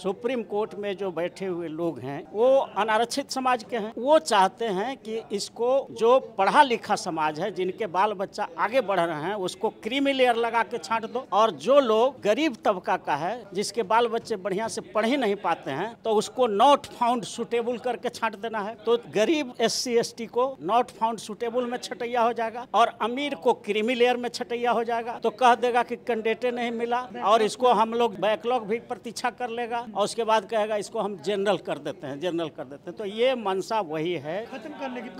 Supreme court में जो बैठे हुए लोग हैं वो अनारक्षित समाज के हैं। वो चाहते हैं कि इसको जो पढ़ा लिखा समाज है, जिनके बाल बच्चा आगे बढ़ रहे हैं, उसको क्रीमी लेयर लगा के छांट दो, और जो लोग गरीब तबका का है, जिसके बाल बच्चे बढ़िया से पढ़ ही नहीं पाते हैं, तो उसको नॉट फाउंड सुटेबल करके छांट देना है। तो गरीब SC ST को नॉट फाउंड सुटेबल में छटैया हो जाएगा और अमीर को क्रीमी लेयर में छटैया हो जाएगा। तो कह देगा कि कैंडिडेट नहीं मिला और इसको हम लोग बैकलॉग भी प्रतीक्षा कर लेगा और उसके बाद कहेगा इसको हम जनरल कर देते हैं। तो ये मनसा वही है,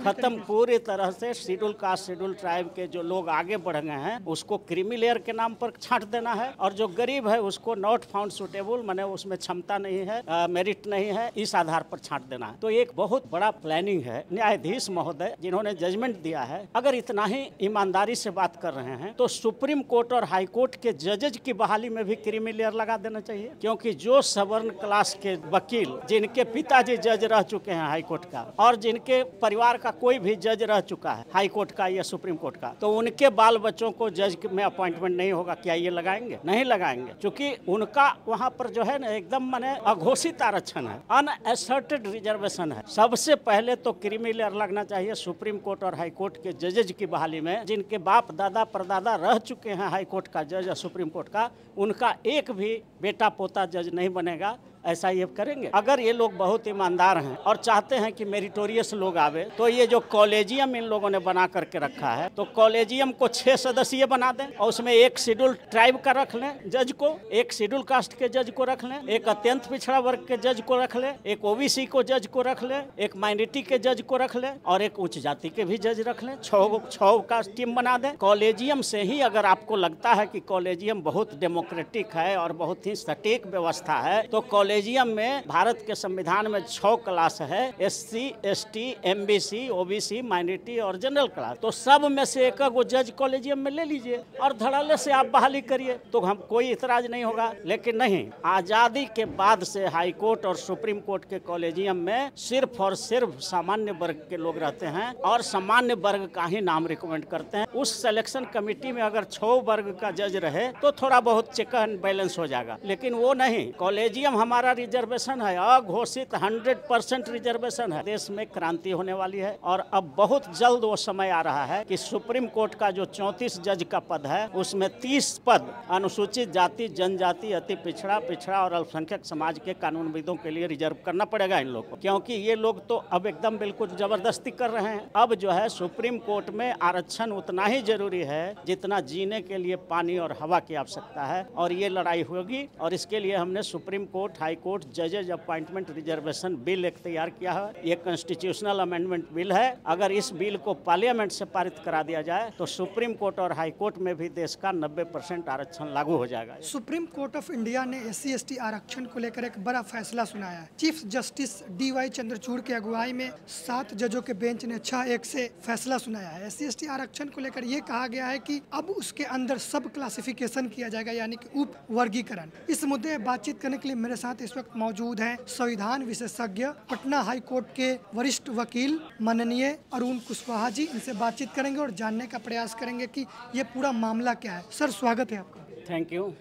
खत्म पूरी तरह से शेड्यूल कास्ट शेड्यूल ट्राइब के जो लोग आगे बढ़ गए हैं उसको क्रीमी लेयर के नाम पर छांट देना है, और जो गरीब है उसको नॉट फाउंड सुटेबल, माने उसमें क्षमता नहीं है, मेरिट नहीं है, इस आधार पर छांट देना है। तो एक बहुत बड़ा प्लानिंग है। न्यायाधीश महोदय जिन्होंने जजमेंट दिया है, अगर इतना ही ईमानदारी से बात कर रहे हैं तो सुप्रीम कोर्ट और हाई कोर्ट के जजेज की बहाली में भी क्रीमी लेयर लगा देना चाहिए, क्योंकि जो सवर्ण क्लास के वकील जिनके पिताजी जज रह चुके हैं हाई कोर्ट का, और जिनके परिवार का कोई भी जज रह चुका है हाई कोर्ट का या सुप्रीम कोर्ट का, तो उनके बाल बच्चों को जज में अपॉइंटमेंट नहीं होगा, क्या ये लगाएंगे? नहीं लगाएंगे, क्योंकि उनका वहाँ पर जो है ना एकदम माने अघोषित आरक्षण है, अनएसर्टेड रिजर्वेशन है। सबसे पहले तो क्रीमी लेयर लगना चाहिए सुप्रीम कोर्ट और हाई कोर्ट के जजेज की बहाली में। जिनके बाप दादा परदादा रह चुके हैं हाई कोर्ट का जज या सुप्रीम कोर्ट का, उनका एक भी बेटा पोता जज नहीं बनेगा। ऐसा ये करेंगे। अगर ये लोग बहुत ईमानदार हैं और चाहते हैं कि मेरिटोरियस लोग आवे, तो ये जो कॉलेजियम इन लोगों ने बना करके रखा है, तो कॉलेजियम को 6 सदस्यीय बना दें और उसमें एक शेड्यूल ट्राइब का रख लें जज को, एक शेड्यूल कास्ट के जज को रख लें, एक अत्यंत पिछड़ा वर्ग के जज को रख लें, एक OBC को जज को रख लें, एक माइनॉरिटी के जज को रख लें और एक उच्च जाति के भी जज रख लें। 6 का टीम बना दें। कॉलेजियम से ही अगर आपको लगता है कि कॉलेजियम बहुत डेमोक्रेटिक है और बहुत ही सटीक व्यवस्था है, तो कॉलेजियम में भारत के संविधान में 6 क्लास है, SC ST MBC OBC minority और जनरल क्लास। तो सब में से एक जज कॉलेजियम में ले लीजिए और धड़ल्ले से आप बहाली करिए, तो हम कोई इतराज नहीं होगा। लेकिन नहीं, आजादी के बाद से हाई कोर्ट और सुप्रीम कोर्ट के कॉलेजियम में सिर्फ और सिर्फ सामान्य वर्ग के लोग रहते हैं और सामान्य वर्ग का ही नाम रिकमेंड करते हैं। उस सिलेक्शन कमेटी में अगर 6 वर्ग का जज रहे तो थोड़ा बहुत चेक एंड बैलेंस हो जाएगा, लेकिन वो नहीं। कॉलेजियम हमारा रिजर्वेशन है, अघोषित 100% रिजर्वेशन है। देश में क्रांति होने वाली है और अब बहुत जल्द वो समय आ रहा है कि सुप्रीम कोर्ट का जो 34 जज का पद है, उसमें 30 पद अनुसूचित जाति, जनजाति, अति पिछड़ा और अल्पसंख्यक समाज के कानूनविदों के लिए रिजर्व करना पड़ेगा इन लोग को, क्योंकि ये लोग तो अब एकदम बिल्कुल जबरदस्ती कर रहे हैं। अब जो है सुप्रीम कोर्ट में आरक्षण उतना ही जरूरी है जितना जीने के लिए पानी और हवा की आवश्यकता है, और ये लड़ाई होगी। और इसके लिए हमने सुप्रीम कोर्ट, हाई कोर्ट जजेज अपॉइंटमेंट रिजर्वेशन बिल एक तैयार किया है। ये कॉन्स्टिट्यूशनल अमेंडमेंट बिल है। अगर इस बिल को पार्लियामेंट से पारित करा दिया जाए तो सुप्रीम कोर्ट और हाई कोर्ट में भी देश का 90% आरक्षण लागू हो जाएगा। सुप्रीम कोर्ट ऑफ इंडिया ने SC ST आरक्षण को लेकर एक बड़ा फैसला सुनाया है। चीफ जस्टिस DY चंद्रचूड़ की अगुवाई में 7 जजों के बेंच ने 6-1 से फैसला सुनाया है। SC ST आरक्षण को लेकर ये कहा गया है कि अब उसके अंदर सब क्लासिफिकेशन किया जाएगा, यानी कि उप वर्गीकरण। इस मुद्दे में बातचीत करने के लिए मेरे साथ इस वक्त मौजूद हैं संविधान विशेषज्ञ, पटना हाई कोर्ट के वरिष्ठ वकील माननीय अरुण कुशवाहा जी। इनसे बातचीत करेंगे और जानने का प्रयास करेंगे कि ये पूरा मामला क्या है। सर, स्वागत है आपका। Thank you.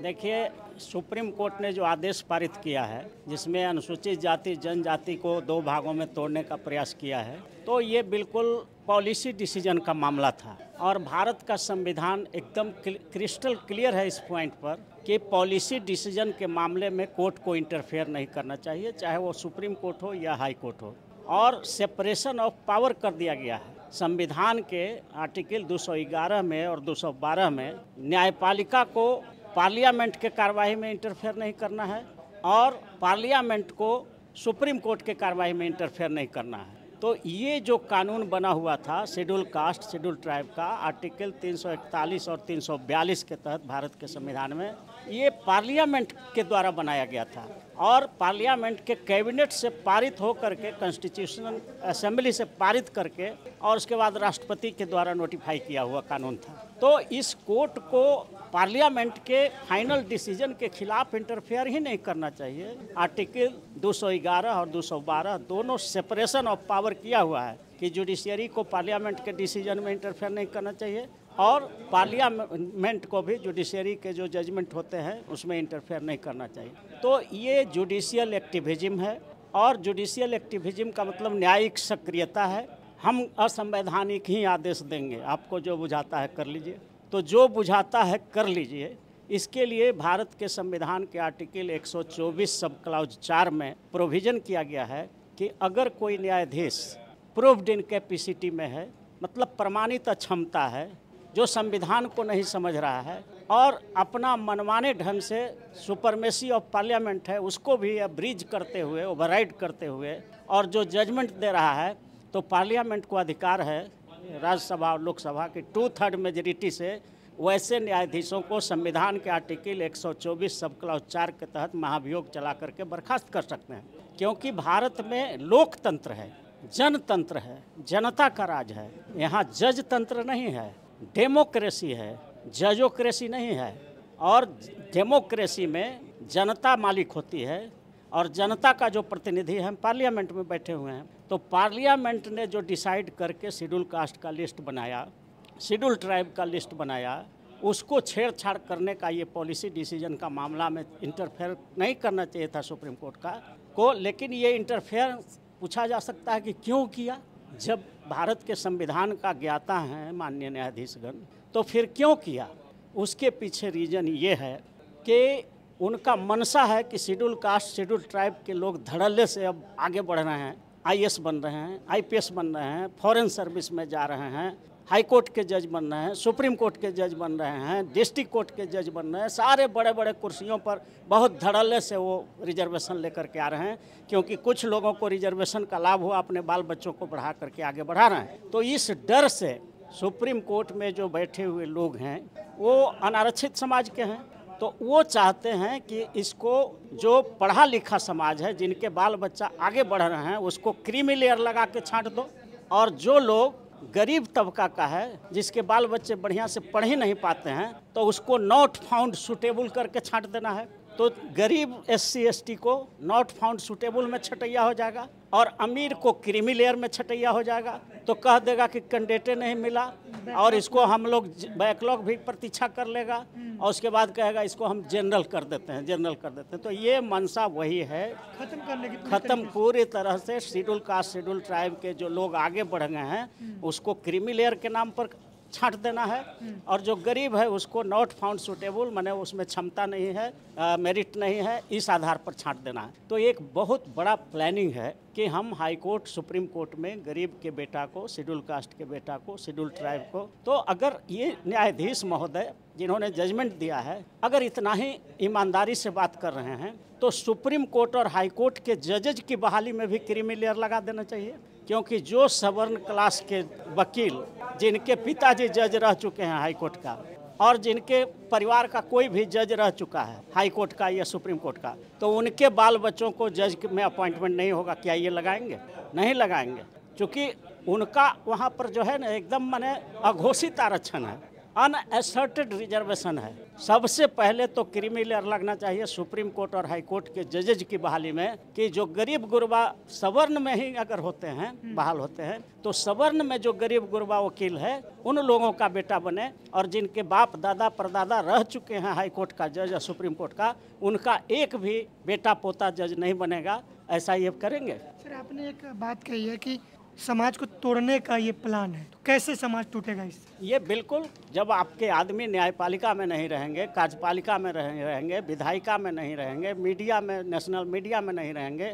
देखिए, सुप्रीम कोर्ट ने जो आदेश पारित किया है, जिसमें अनुसूचित जाति जनजाति को 2 भागों में तोड़ने का प्रयास किया है, तो ये बिल्कुल पॉलिसी डिसीजन का मामला था। और भारत का संविधान एकदम क्रिस्टल क्लियर है इस पॉइंट पर कि पॉलिसी डिसीजन के मामले में कोर्ट को इंटरफेयर नहीं करना चाहिए, चाहे वो सुप्रीम कोर्ट हो या हाई कोर्ट हो। और सेपरेशन ऑफ पावर कर दिया गया है। संविधान के आर्टिकल 211 में और 212 में न्यायपालिका को पार्लियामेंट के कार्रवाई में इंटरफेयर नहीं करना है और पार्लियामेंट को सुप्रीम कोर्ट के कार्रवाई में इंटरफेयर नहीं करना है। तो ये जो कानून बना हुआ था शेड्यूल कास्ट शेड्यूल ट्राइब का, आर्टिकल 341 और 342 के तहत भारत के संविधान में, ये पार्लियामेंट के द्वारा बनाया गया था और पार्लियामेंट के कैबिनेट से पारित हो करके, कॉन्स्टिट्यूशनल असेंबली से पारित करके, और उसके बाद राष्ट्रपति के द्वारा नोटिफाई किया हुआ कानून था। तो इस कोर्ट को पार्लियामेंट के फाइनल डिसीजन के खिलाफ इंटरफेयर ही नहीं करना चाहिए। आर्टिकल 211 और 212 दोनों सेपरेशन ऑफ पावर किया हुआ है कि जुडिशियरी को पार्लियामेंट के डिसीजन में इंटरफेयर नहीं करना चाहिए और पार्लियामेंट को भी जुडिशियरी के जो जजमेंट होते हैं उसमें इंटरफेयर नहीं करना चाहिए। तो ये जुडिशियल एक्टिविज्म है, और जुडिशियल एक्टिविज्म का मतलब न्यायिक सक्रियता है। हम असंवैधानिक ही आदेश देंगे, आपको जो बुझाता है कर लीजिए। तो जो बुझाता है कर लीजिए, इसके लिए भारत के संविधान के आर्टिकल 124 सब क्लाउज 4 में प्रोविज़न किया गया है कि अगर कोई न्यायाधीश प्रूव्ड इनकैपेसिटी में है, मतलब प्रमाणित अक्षमता है, जो संविधान को नहीं समझ रहा है और अपना मनमाने ढंग से सुपरमेसी ऑफ पार्लियामेंट है उसको भी ब्रीच करते हुए, ओवरराइड करते हुए, और जो जजमेंट दे रहा है, तो पार्लियामेंट को अधिकार है राज्यसभा और लोकसभा की 2/3 मेजॉरिटी से वैसे न्यायाधीशों को संविधान के आर्टिकल 124 सब क्लाउज 4 के तहत महाभियोग चला करके बर्खास्त कर सकते हैं। क्योंकि भारत में लोकतंत्र है, जनतंत्र है, जनता का राज है। यहाँ जज तंत्र नहीं है, डेमोक्रेसी है, जजोक्रेसी नहीं है। और डेमोक्रेसी में जनता मालिक होती है और जनता का जो प्रतिनिधि है, हम पार्लियामेंट में बैठे हुए हैं, तो पार्लियामेंट ने जो डिसाइड करके शेड्यूल कास्ट का लिस्ट बनाया, शेड्यूल ट्राइब का लिस्ट बनाया, उसको छेड़छाड़ करने का ये पॉलिसी डिसीजन का मामला में इंटरफेयर नहीं करना चाहिए था सुप्रीम कोर्ट को। लेकिन ये इंटरफेयर पूछा जा सकता है कि क्यों किया। जब भारत के संविधान का ज्ञाता हैं माननीय न्यायाधीशगण, तो फिर क्यों किया। उसके पीछे रीजन ये है कि उनका मनसा है कि शेड्यूल कास्ट, शेड्यूल ट्राइब के लोग धड़ल्ले से अब आगे बढ़ रहे हैं, IAS बन रहे हैं, IPS बन रहे हैं, फॉरेन सर्विस में जा रहे हैं, हाई कोर्ट के जज बन रहे हैं, सुप्रीम कोर्ट के जज बन रहे हैं, डिस्ट्रिक्ट कोर्ट के जज बन रहे हैं। सारे बड़े बड़े कुर्सियों पर बहुत धड़ल्ले से वो रिजर्वेशन लेकर के आ रहे हैं, क्योंकि कुछ लोगों को रिजर्वेशन का लाभ हुआ, अपने बाल बच्चों को बढ़ा करके आगे बढ़ा रहे हैं। तो इस डर से सुप्रीम कोर्ट में जो बैठे हुए लोग हैं वो अनारक्षित समाज के हैं, तो वो चाहते हैं कि इसको जो पढ़ा लिखा समाज है, जिनके बाल बच्चा आगे बढ़ रहे हैं, उसको क्रीमी लेयर लगा के छांट दो। और जो लोग गरीब तबका का है, जिसके बाल बच्चे बढ़िया से पढ़ ही नहीं पाते हैं, तो उसको नॉट फाउंड सूटेबल करके छांट देना है। तो गरीब SC ST को नॉट फाउंड सूटेबल में छटैया हो जाएगा और अमीर को क्रीमी लेयर में छटैया हो जाएगा। तो कह देगा कि कैंडिडेट नहीं मिला और इसको हम लोग बैकलॉग भी प्रतीक्षा कर लेगा, और उसके बाद कहेगा इसको हम जनरल कर देते हैं। तो ये मनसा वही है, खत्म करने की खत्म पूरी तरह से शेड्यूल कास्ट, शेड्यूल ट्राइब के जो लोग आगे बढ़ गए हैं उसको क्रीमी लेयर के नाम पर छांट देना है, और जो गरीब है उसको नॉट फाउंड सूटेबल, माने उसमें क्षमता नहीं है, मेरिट नहीं है, इस आधार पर छांट देना है। तो एक बहुत बड़ा प्लानिंग है कि हम हाई कोर्ट, सुप्रीम कोर्ट में गरीब के बेटा को, शेड्यूल कास्ट के बेटा को, शेड्यूल ट्राइब को, तो अगर ये न्यायाधीश महोदय जिन्होंने जजमेंट दिया है अगर इतना ही ईमानदारी से बात कर रहे हैं, तो सुप्रीम कोर्ट और हाई कोर्ट के जजेज की बहाली में भी क्रीमी लेयर लगा देना चाहिए। क्योंकि जो सवर्ण क्लास के वकील, जिनके पिताजी जज रह चुके हैं हाई कोर्ट का, और जिनके परिवार का कोई भी जज रह चुका है हाई कोर्ट का या सुप्रीम कोर्ट का, तो उनके बाल बच्चों को जज में अपॉइंटमेंट नहीं होगा, क्या ये लगाएंगे? नहीं लगाएंगे, क्योंकि उनका वहाँ पर जो है ना एकदम माने अघोषित आरक्षण है, अनएसर्टेड रिजर्वेशन है। सबसे पहले तो क्रीमी लेयर लगना चाहिए सुप्रीम कोर्ट और हाई कोर्ट के जजेज की बहाली में, कि जो गरीब गुरबा सवर्ण में ही अगर होते हैं, बहाल होते हैं, तो सवर्ण में जो गरीब गुरबा वकील है उन लोगों का बेटा बने, और जिनके बाप दादा परदादा रह चुके हैं हाई कोर्ट का जज या सुप्रीम कोर्ट का, उनका एक भी बेटा पोता जज नहीं बनेगा। ऐसा ये करेंगे। सर, आपने एक बात कही है कि समाज को तोड़ने का ये प्लान है, तो कैसे समाज टूटेगा इससे? ये बिल्कुल, जब आपके आदमी न्यायपालिका में नहीं रहेंगे, कार्यपालिका में रहेंगे, विधायिका में नहीं रहेंगे, मीडिया में, नेशनल मीडिया में नहीं रहेंगे,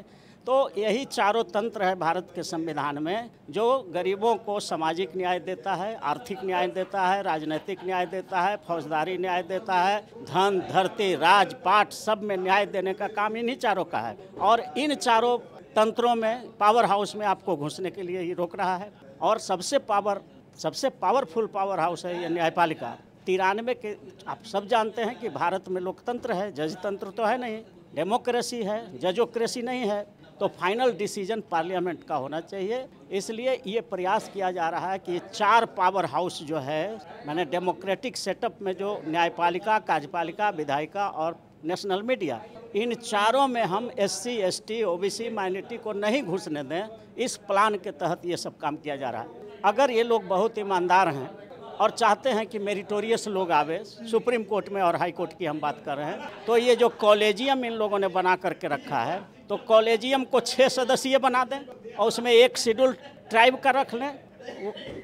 तो यही चारों तंत्र है भारत के संविधान में, जो गरीबों को सामाजिक न्याय देता है, आर्थिक न्याय देता है, राजनीतिक न्याय देता है, फौजदारी न्याय देता है, धन, धरती, राजपाट सब में न्याय देने का काम इन्हीं चारों का है। और इन चारों तंत्रों में, पावर हाउस में आपको घुसने के लिए ही रोक रहा है। और सबसे पावरफुल पावर हाउस है ये न्यायपालिका। 93 के आप सब जानते हैं कि भारत में लोकतंत्र है, जज तंत्र तो है नहीं, डेमोक्रेसी है, जजोक्रेसी नहीं है। तो फाइनल डिसीजन पार्लियामेंट का होना चाहिए। इसलिए ये प्रयास किया जा रहा है कि 4 पावर हाउस जो है, मैंने डेमोक्रेटिक सेटअप में जो न्यायपालिका, कार्यपालिका, विधायिका और नेशनल मीडिया, इन चारों में हम SC ST OBC माइनॉरिटी को नहीं घुसने दें। इस प्लान के तहत ये सब काम किया जा रहा है। अगर ये लोग बहुत ईमानदार हैं और चाहते हैं कि मेरिटोरियस लोग आवे सुप्रीम कोर्ट में और हाई कोर्ट की हम बात कर रहे हैं। तो ये जो कॉलेजियम इन लोगों ने बना करके रखा है, तो कॉलेजियम को 6 सदस्यीय बना दें और उसमें एक शेड्यूल ट्राइब का रख लें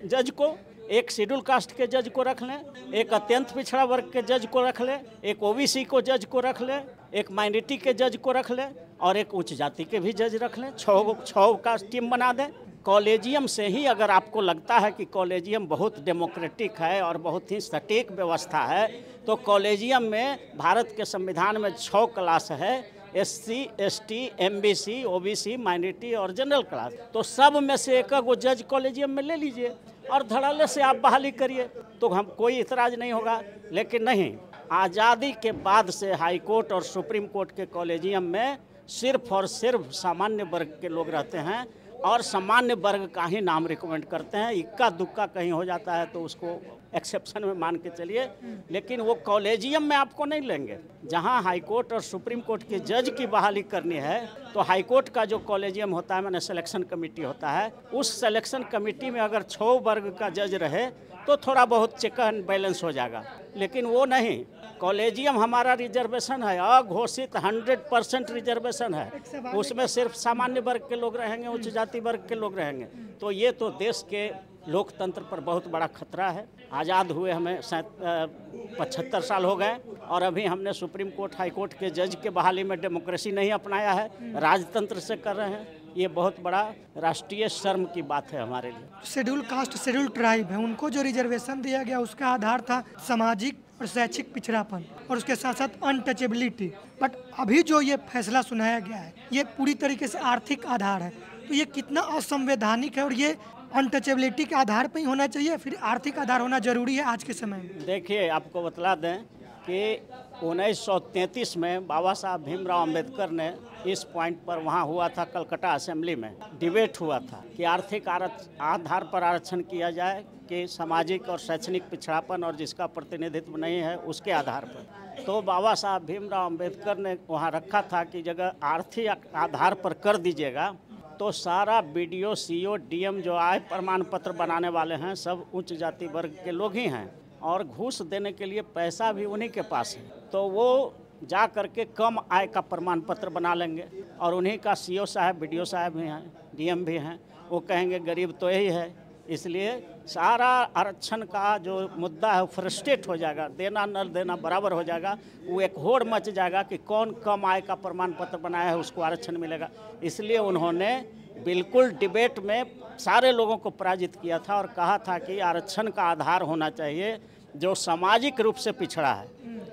जज को, एक शेड्यूल कास्ट के जज को रख लें, एक अत्यंत पिछड़ा वर्ग के जज को रख लें, एक ओबीसी को जज को रख लें, एक माइनॉरिटी के जज को रख लें और एक उच्च जाति के भी जज रख लें। 6 का टीम बना दें। कॉलेजियम से ही अगर आपको लगता है कि कॉलेजियम बहुत डेमोक्रेटिक है और बहुत ही सटीक व्यवस्था है, तो कॉलेजियम में भारत के संविधान में 6 क्लास है, SC, ST, MBC, OBC, minority और जनरल क्लास। तो सब में से एक वो जज कॉलेजियम में ले लीजिए और धड़ल्ले से आप बहाली करिए, तो हम कोई इतराज़ नहीं होगा। लेकिन नहीं, आज़ादी के बाद से हाई कोर्ट और सुप्रीम कोर्ट के कॉलेजियम में सिर्फ और सिर्फ सामान्य वर्ग के लोग रहते हैं और सामान्य वर्ग का ही नाम रिकमेंड करते हैं। इक्का दुक्का कहीं हो जाता है तो उसको एक्सेप्शन में मान के चलिए, लेकिन वो कॉलेजियम में आपको नहीं लेंगे। जहां हाई कोर्ट और सुप्रीम कोर्ट के जज की बहाली करनी है, तो हाई कोर्ट का जो कॉलेजियम होता है, मैंने सिलेक्शन कमेटी होता है, उस सिलेक्शन कमेटी में अगर 6 वर्ग का जज रहे तो थोड़ा बहुत चेक एंड बैलेंस हो जाएगा। लेकिन वो नहीं, कॉलेजियम हमारा रिजर्वेशन है, अघोषित 100% रिजर्वेशन है, उसमें सिर्फ सामान्य वर्ग के लोग रहेंगे, उच्च जाति वर्ग के लोग रहेंगे। तो ये तो देश के लोकतंत्र पर बहुत बड़ा खतरा है। आज़ाद हुए हमें 75 साल हो गए और अभी हमने सुप्रीम कोर्ट हाई कोर्ट के जज के बहाली में डेमोक्रेसी नहीं अपनाया है, राजतंत्र से कर रहे हैं। ये बहुत बड़ा राष्ट्रीय शर्म की बात है हमारे लिए। शेड्यूल कास्ट, शेड्यूल ट्राइब है, उनको जो रिजर्वेशन दिया गया उसका आधार था सामाजिक और शैक्षिक पिछड़ापन और उसके साथ साथ अनटचेबिलिटी। बट अभी जो ये फैसला सुनाया गया है, ये पूरी तरीके से आर्थिक आधार है, तो ये कितना असंवैधानिक है और ये अनटचेबिलिटी के आधार पर ही होना चाहिए, फिर आर्थिक आधार होना जरूरी है आज के समय में? देखिए, आपको बतला दें कि 1933 में बाबा साहब भीमराव अंबेडकर ने इस पॉइंट पर वहाँ हुआ था, कलकत्ता असेंबली में डिबेट हुआ था कि आर्थिक आधार पर आरक्षण किया जाए कि सामाजिक और शैक्षणिक पिछड़ापन और जिसका प्रतिनिधित्व नहीं है उसके आधार पर। तो बाबा साहब भीमराव अंबेडकर ने वहाँ रखा था कि जगह आर्थिक आधार पर कर दीजिएगा तो सारा BDO, CO, DM जो आय प्रमाण पत्र बनाने वाले हैं सब उच्च जाति वर्ग के लोग ही हैं और घूस देने के लिए पैसा भी उन्हीं के पास है। तो वो जा करके कम आय का प्रमाण पत्र बना लेंगे और उन्हीं का CO साहब, BDO साहब भी हैं, DM भी हैं, वो कहेंगे गरीब तो यही है। इसलिए सारा आरक्षण का जो मुद्दा है वो फ्रस्ट्रेट हो जाएगा, देना न देना बराबर हो जाएगा। वो एक होड़ मच जाएगा कि कौन कम आय का प्रमाण पत्र बनाया है उसको आरक्षण मिलेगा। इसलिए उन्होंने बिल्कुल डिबेट में सारे लोगों को पराजित किया था और कहा था कि आरक्षण का आधार होना चाहिए जो सामाजिक रूप से पिछड़ा है,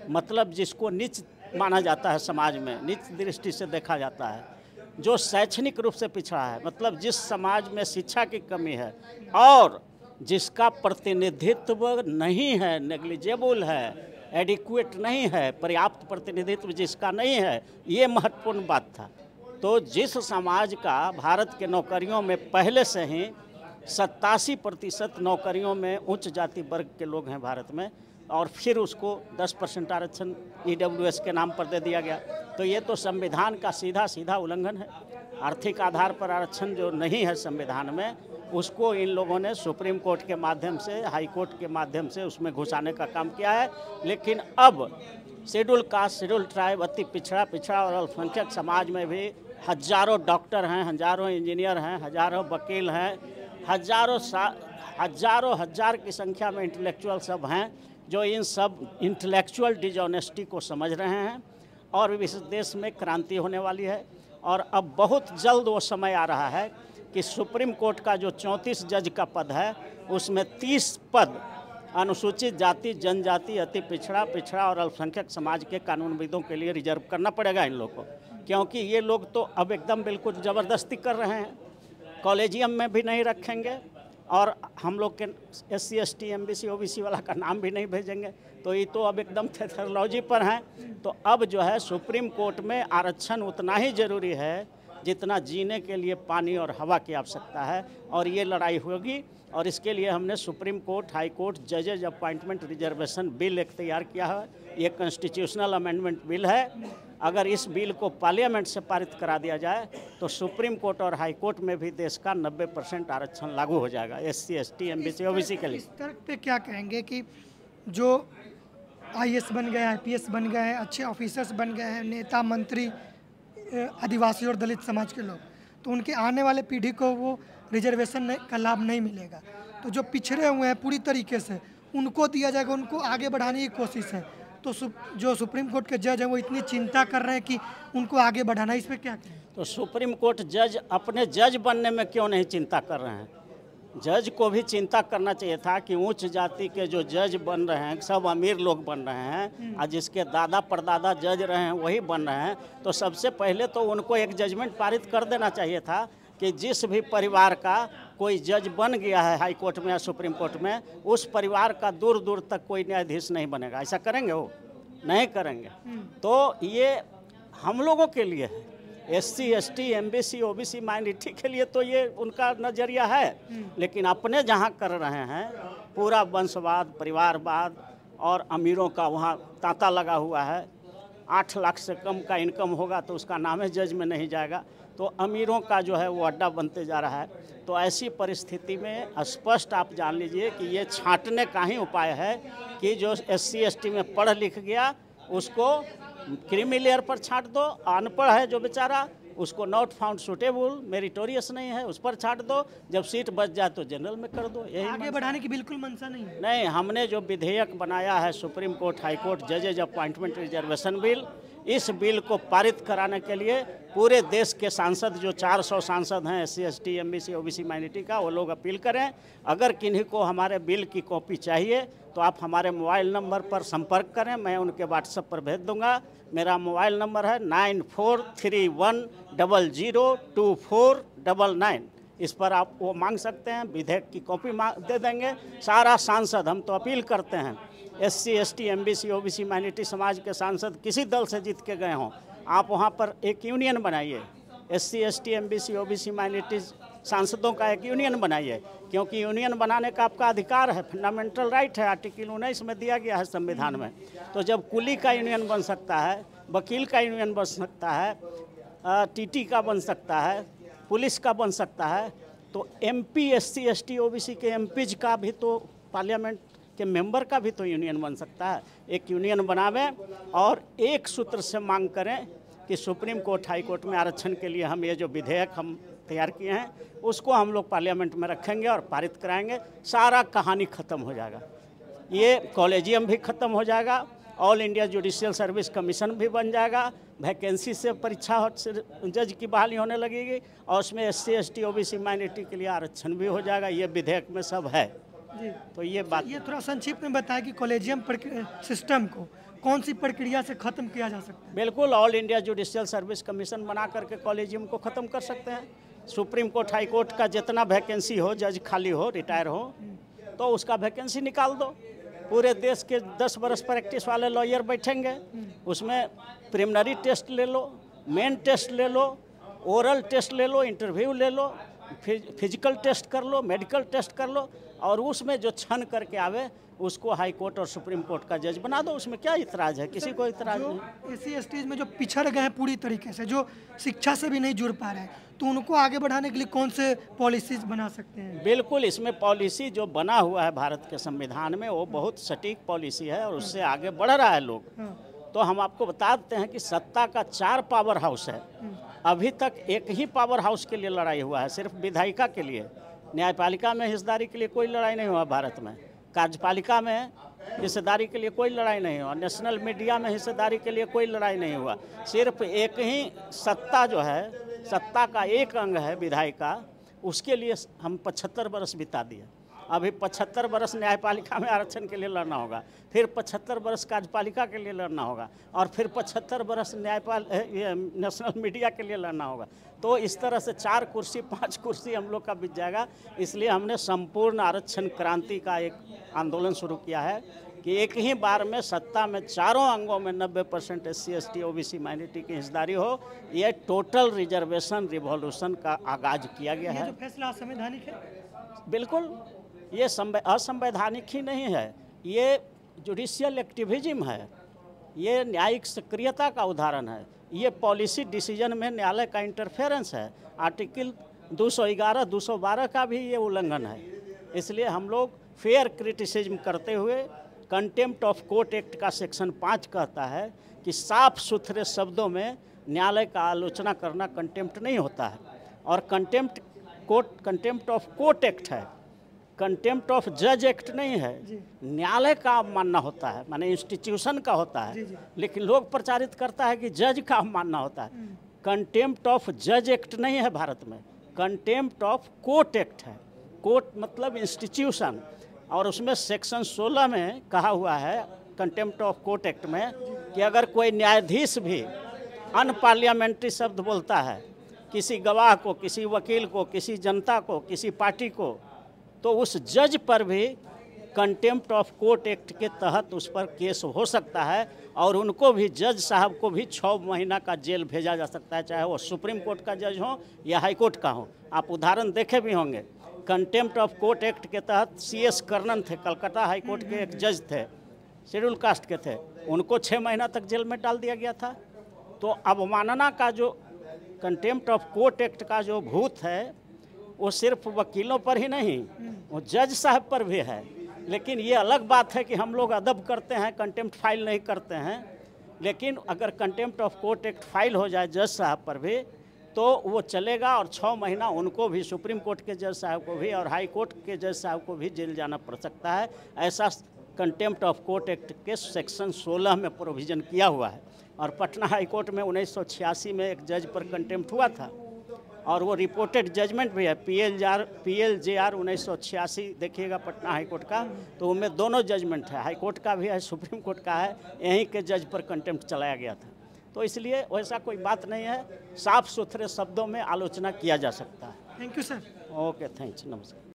मतलब जिसको नीच माना जाता है, समाज में नीच दृष्टि से देखा जाता है, जो शैक्षणिक रूप से पिछड़ा है, मतलब जिस समाज में शिक्षा की कमी है और जिसका प्रतिनिधित्व नहीं है, नेग्लिजिबल है, एडिक्वेट नहीं है, पर्याप्त प्रतिनिधित्व जिसका नहीं है, ये महत्वपूर्ण बात था। तो जिस समाज का भारत के नौकरियों में पहले से ही 87% नौकरियों में उच्च जाति वर्ग के लोग हैं भारत में, और फिर उसको 10% आरक्षण EWS के नाम पर दे दिया गया, तो ये तो संविधान का सीधा सीधा उल्लंघन है। आर्थिक आधार पर आरक्षण जो नहीं है संविधान में, उसको इन लोगों ने सुप्रीम कोर्ट के माध्यम से, हाई कोर्ट के माध्यम से उसमें घुसाने का काम किया है। लेकिन अब शेड्यूल कास्ट, शेड्यूल ट्राइब, अति पिछड़ा और अल्पसंख्यक समाज में भी हजारों डॉक्टर हैं, हजारों इंजीनियर हैं, हजारों वकील हैं, हजार की संख्या में इंटेलेक्चुअल सब हैं जो इन सब इंटेलेक्चुअल डिसऑनेस्टी को समझ रहे हैं और इस देश में क्रांति होने वाली है। और अब बहुत जल्द वो समय आ रहा है कि सुप्रीम कोर्ट का जो 34 जज का पद है उसमें 30 पद अनुसूचित जाति, जनजाति, अति पिछड़ा और अल्पसंख्यक समाज के कानूनविदों के लिए रिजर्व करना पड़ेगा इन लोग को, क्योंकि ये लोग तो अब एकदम बिल्कुल ज़बरदस्ती कर रहे हैं। कॉलेजियम में भी नहीं रखेंगे और हम लोग के SC, ST, MBC, OBC वाला का नाम भी नहीं भेजेंगे, तो ये तो अब एकदम थेथोलॉजी पर हैं। तो अब जो है सुप्रीम कोर्ट में आरक्षण उतना ही ज़रूरी है जितना जीने के लिए पानी और हवा की आवश्यकता है, और ये लड़ाई होगी। और इसके लिए हमने सुप्रीम कोर्ट, हाई कोर्ट जजेज अपॉइंटमेंट रिजर्वेशन बिल एक तैयार किया है। ये कॉन्स्टिट्यूशनल अमेंडमेंट बिल है अगर इस बिल को पार्लियामेंट से पारित करा दिया जाए तो सुप्रीम कोर्ट और हाई कोर्ट में भी देश का 90% आरक्षण लागू हो जाएगा SC ST MBC OBC के लिए। इस तर्क पे क्या कहेंगे कि जो IAS बन गए, IPS बन गए हैं, अच्छे ऑफिसर्स बन गए हैं, नेता मंत्री आदिवासी और दलित समाज के लोग, तो उनके आने वाले पीढ़ी को वो रिजर्वेशन का लाभ नहीं मिलेगा, तो जो पिछड़े हुए हैं पूरी तरीके से उनको दिया जाएगा, उनको आगे बढ़ाने की कोशिश है। तो जो सुप्रीम कोर्ट के जज हैं वो इतनी चिंता कर रहे हैं कि उनको आगे बढ़ाना, इस पर क्या कहें? तो सुप्रीम कोर्ट जज अपने जज बनने में क्यों नहीं चिंता कर रहे हैं? जज को भी चिंता करना चाहिए था कि उच्च जाति के जो जज बन रहे हैं सब अमीर लोग बन रहे हैं और जिसके दादा परदादा जज रहे हैं वही बन रहे हैं, तो सबसे पहले तो उनको एक जजमेंट पारित कर देना चाहिए था कि जिस भी परिवार का कोई जज बन गया है हाई कोर्ट में या सुप्रीम कोर्ट में, उस परिवार का दूर दूर तक कोई न्यायाधीश नहीं बनेगा। ऐसा करेंगे? वो नहीं करेंगे। तो ये हम लोगों के लिए है, SC ST MBC OBC minority के लिए तो ये उनका नज़रिया है, लेकिन अपने जहाँ कर रहे हैं पूरा वंशवाद, परिवारवाद और अमीरों का वहाँ तांता लगा हुआ है। 8 लाख से कम का इनकम होगा तो उसका नाम है जज में नहीं जाएगा, तो अमीरों का जो है वो अड्डा बनते जा रहा है। तो ऐसी परिस्थिति में स्पष्ट आप जान लीजिए कि ये छांटने का ही उपाय है कि जो SC ST में पढ़ लिख गया उसको क्रीमी लेयर पर छांट दो, अनपढ़ है जो बेचारा उसको नॉट फाउंड सुटेबल, मेरिटोरियस नहीं है, उस पर छांट दो, जब सीट बच जाए तो जनरल में कर दो। यही आगे बढ़ाने की बिल्कुल मंशा नहीं है। नहीं, हमने जो विधेयक बनाया है सुप्रीम कोर्ट हाई कोर्ट जजेज अपॉइंटमेंट रिजर्वेशन बिल, इस बिल को पारित कराने के लिए पूरे देश के सांसद जो 400 सांसद हैं SC ST MBC OBC minority का, वो लोग अपील करें। अगर किन्हीं को हमारे बिल की कॉपी चाहिए तो आप हमारे मोबाइल नंबर पर संपर्क करें, मैं उनके व्हाट्सएप पर भेज दूंगा। मेरा मोबाइल नंबर है 9431002499। इस पर आप वो मांग सकते हैं, विधेयक की कॉपी दे देंगे। सारा सांसद, हम तो अपील करते हैं SC ST MBC OBC minority समाज के सांसद किसी दल से जीत के गए हों, आप वहाँ पर एक यूनियन बनाइए, SC ST MBC OBC minority सांसदों का एक यूनियन बनाइए, क्योंकि यूनियन बनाने का आपका अधिकार है, फंडामेंटल राइट है, आर्टिकल 19 में दिया गया है संविधान में। तो जब कुली का यूनियन बन सकता है, वकील का यूनियन बन सकता है, TT का बन सकता है, पुलिस का बन सकता है, तो MP SC ST OBC के MPs का भी तो, पार्लियामेंट के मेंबर का भी तो यूनियन बन सकता है। एक यूनियन बनावें और एक सूत्र से मांग करें कि सुप्रीम कोर्ट हाई कोर्ट में आरक्षण के लिए हम ये जो विधेयक हम तैयार किए हैं उसको हम लोग पार्लियामेंट में रखेंगे और पारित कराएंगे। सारा कहानी ख़त्म हो जाएगा, ये कॉलेजियम भी ख़त्म हो जाएगा, all India judicial service commission भी बन जाएगा, वैकेंसी से परीक्षा जज की बहाली होने लगेगी और उसमें SC ST OBC माइनॉरिटी के लिए आरक्षण भी हो जाएगा। ये विधेयक में सब है जी। तो ये बात, ये थोड़ा संक्षिप्त में बताया कि कॉलेजियम सिस्टम को कौन सी प्रक्रिया से खत्म किया जा सकता है? बिल्कुल, all India judicial service commission बना करके कॉलेजियम को ख़त्म कर सकते हैं। सुप्रीम कोर्ट हाई कोर्ट का जितना वैकेंसी हो, जज खाली हो, रिटायर हो, तो उसका वैकेंसी निकाल दो। पूरे देश के 10 बरस प्रैक्टिस वाले लॉयर बैठेंगे, उसमें प्रिलिमिनरी टेस्ट ले लो, मेन टेस्ट ले लो, ओरल टेस्ट ले लो, इंटरव्यू ले लो, फिजिकल टेस्ट कर लो, मेडिकल टेस्ट कर लो, और उसमें जो छन करके आवे उसको हाई कोर्ट और सुप्रीम कोर्ट का जज बना दो। उसमें क्या इतराज़ है? किसी को इतराज़ नहीं। SC ST में जो पिछड़ गए हैं पूरी तरीके से, जो शिक्षा से भी नहीं जुड़ पा रहे हैं, तो उनको आगे बढ़ाने के लिए कौन से पॉलिसीज बना सकते हैं? बिल्कुल, इसमें पॉलिसी जो बना हुआ है भारत के संविधान में वो बहुत सटीक पॉलिसी है और उससे आगे बढ़ रहा है लोग। तो हम आपको बता देते हैं कि सत्ता का 4 पावर हाउस है। अभी तक एक ही पावर हाउस के लिए लड़ाई हुआ है, सिर्फ विधायिका के लिए। न्यायपालिका में हिस्सेदारी के लिए कोई लड़ाई नहीं हुआ भारत में, कार्यपालिका में हिस्सेदारी के लिए कोई लड़ाई नहीं हुआ, नेशनल मीडिया में हिस्सेदारी के लिए कोई लड़ाई नहीं हुआ। सिर्फ एक ही सत्ता जो है, सत्ता का एक अंग है विधायिका, उसके लिए हम 75 बरस बिता दिए। अभी 75 बरस न्यायपालिका में आरक्षण के लिए लड़ना होगा, फिर 75 बरस कार्यपालिका के लिए लड़ना होगा, और फिर 75 बरस नेशनल मीडिया के लिए लड़ना होगा। तो इस तरह से 4 कुर्सी 5 कुर्सी हम लोग का बीत जाएगा। इसलिए हमने संपूर्ण आरक्षण क्रांति का एक आंदोलन शुरू किया है कि एक ही बार में सत्ता में चारों अंगों में 90% SC ST OBC माइनॉरिटी की हिस्सेदारी हो। ये टोटल रिजर्वेशन रिवॉल्यूशन का आगाज किया गया है। जो फैसला असंवैधानिक है? बिल्कुल, ये असंवैधानिक ही नहीं है, ये जुडिशियल एक्टिविज्म है। ये न्यायिक सक्रियता का उदाहरण है। ये पॉलिसी डिसीजन में न्यायालय का इंटरफेरेंस है। आर्टिकल 211, 212 का भी ये उल्लंघन है। इसलिए हम लोग फेयर क्रिटिसिज्म करते हुए कंटेम्प्ट ऑफ कोर्ट एक्ट का सेक्शन 5 कहता है कि साफ सुथरे शब्दों में न्यायालय का आलोचना करना कंटेम्प्ट नहीं होता है। और कंटेम्प्ट ऑफ कोर्ट एक्ट है, कंटेम्प्ट ऑफ जज एक्ट नहीं है। न्यायालय का मानना होता है, माने इंस्टीट्यूशन का होता है। लेकिन लोग प्रचारित करता है कि जज का मानना होता है। कंटेम्प्ट ऑफ जज एक्ट नहीं है भारत में, कंटेम्प्ट ऑफ कोर्ट एक्ट है। कोर्ट मतलब इंस्टीट्यूशन, और उसमें सेक्शन 16 में कहा हुआ है कंटेम्प्ट ऑफ कोर्ट एक्ट में कि अगर कोई न्यायाधीश भी अनपार्लियामेंट्री शब्द बोलता है किसी गवाह को, किसी वकील को, किसी जनता को, किसी पार्टी को, तो उस जज पर भी कंटेम्प्ट ऑफ कोर्ट एक्ट के तहत उस पर केस हो सकता है। और उनको भी, जज साहब को भी 6 महीना का जेल भेजा जा सकता है, चाहे वो सुप्रीम कोर्ट का जज हो या हाई कोर्ट का हो। आप उदाहरण देखे भी होंगे, कंटेम्प्ट ऑफ कोर्ट एक्ट के तहत CS कर्णन थे, कलकत्ता हाई कोर्ट के एक जज थे, शेड्यूल कास्ट के थे, उनको 6 महीना तक जेल में डाल दिया गया था। तो अवमानना का जो कंटेम्प्ट ऑफ कोर्ट एक्ट का जो भूत है वो सिर्फ वकीलों पर ही नहीं, वो जज साहब पर भी है। लेकिन ये अलग बात है कि हम लोग अदब करते हैं, कंटेम्प्ट फाइल नहीं करते हैं। लेकिन अगर contempt of court act file हो जाए जज साहब पर भी तो वो चलेगा, और 6 महीना उनको भी, सुप्रीम कोर्ट के जज साहब को भी और हाई कोर्ट के जज साहब को भी जेल जाना पड़ सकता है। ऐसा कंटेम्प्ट ऑफ कोर्ट एक्ट के सेक्शन 16 में प्रोविज़न किया हुआ है। और पटना हाई कोर्ट में 1986 में एक जज पर कंटेम्प्ट हुआ था, और वो रिपोर्टेड जजमेंट भी है, PLJR 1986 देखिएगा पटना हाई कोर्ट का, तो उनमें दोनों जजमेंट है, हाई कोर्ट का भी है, सुप्रीम कोर्ट का है। यहीं के जज पर कंटेम्प्ट चलाया गया था। तो इसलिए वैसा कोई बात नहीं है, साफ सुथरे शब्दों में आलोचना किया जा सकता है। Thank you sir. Okay, thanks, नमस्कार।